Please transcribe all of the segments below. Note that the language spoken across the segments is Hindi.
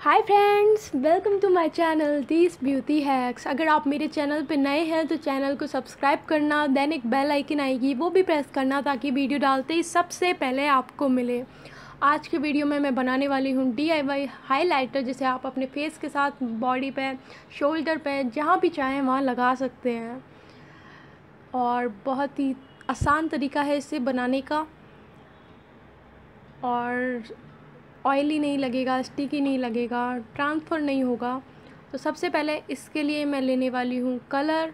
Hi friends, welcome to my channel this beauty hacks. अगर आप मेरे चैनल पे नए हैं तो चैनल को सब्सक्राइब करना, देन एक बेल आइकन आएगी वो भी प्रेस करना ताकि वीडियो डालते ही सबसे पहले आपको मिले। आज की वीडियो में मैं बनाने वाली हूँ DIY हाइलाइटर, जिसे आप अपने फेस के साथ बॉडी पे, शोल्डर पे, जहाँ भी चाहें वहाँ लगा सकते हैं। और बहुत ही आसान तरीका है इसे बनाने का, और ऑयली नहीं लगेगा, स्टिकी नहीं लगेगा, ट्रांसफ़र नहीं होगा। तो सबसे पहले इसके लिए मैं लेने वाली हूँ कलर,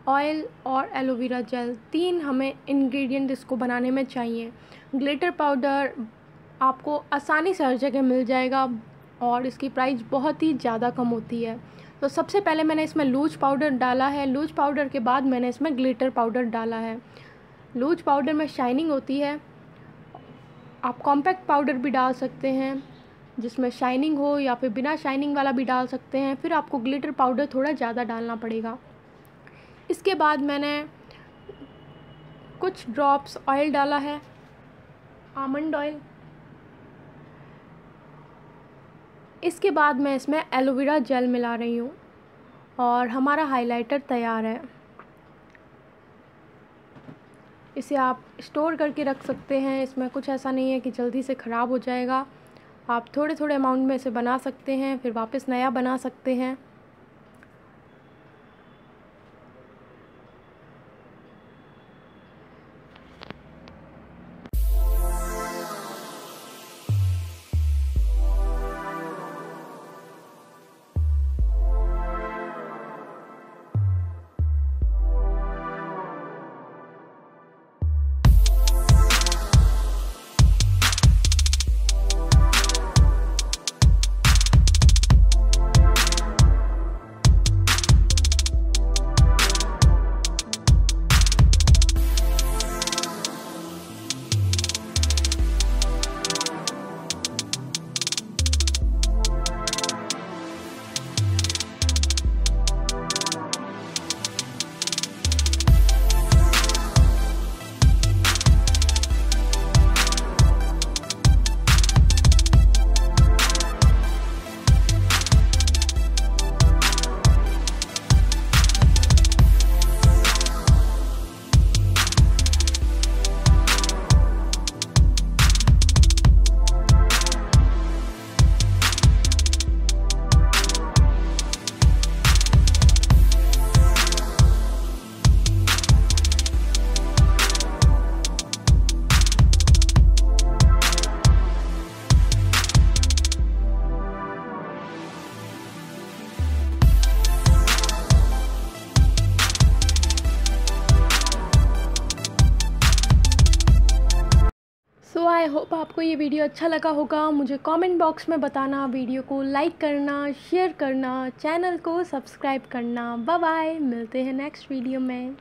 ऑयल और एलोवेरा जेल। 3 हमें इंग्रेडिएंट इसको बनाने में चाहिए। ग्लिटर पाउडर आपको आसानी से हर जगह मिल जाएगा और इसकी प्राइस बहुत ही ज़्यादा कम होती है। तो सबसे पहले मैंने इसमें लूज पाउडर डाला है। लूज पाउडर के बाद मैंने इसमें ग्लिटर पाउडर डाला है। लूज पाउडर में शाइनिंग होती है। आप कॉम्पैक्ट पाउडर भी डाल सकते हैं जिसमें शाइनिंग हो, या फिर बिना शाइनिंग वाला भी डाल सकते हैं। फिर आपको ग्लिटर पाउडर थोड़ा ज़्यादा डालना पड़ेगा। इसके बाद मैंने कुछ ड्रॉप्स ऑयल डाला है, आमंड ऑयल। इसके बाद मैं इसमें एलोवेरा जेल मिला रही हूँ और हमारा हाइलाइटर तैयार है। इसे आप स्टोर करके रख सकते हैं। इसमें कुछ ऐसा नहीं है कि जल्दी से ख़राब हो जाएगा। आप थोड़े थोड़े अमाउंट में इसे बना सकते हैं, फिर वापस नया बना सकते हैं। सो आई होप आपको ये वीडियो अच्छा लगा होगा। मुझे कमेंट बॉक्स में बताना, वीडियो को लाइक करना, शेयर करना, चैनल को सब्सक्राइब करना। बाय बाय, मिलते हैं नेक्स्ट वीडियो में।